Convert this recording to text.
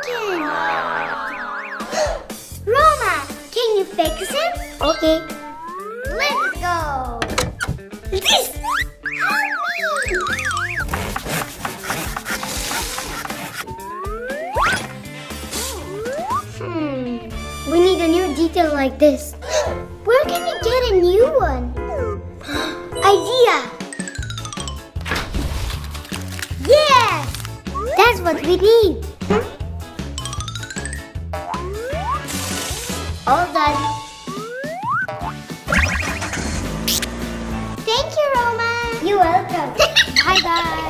broken. Roma, can you fix it? Okay. Let's go. This. Help me. We need a new detail like this. Where can we get a new one? Idea! Yes! That's what we need. All done. Thank you, Roma. You're welcome. Bye-bye.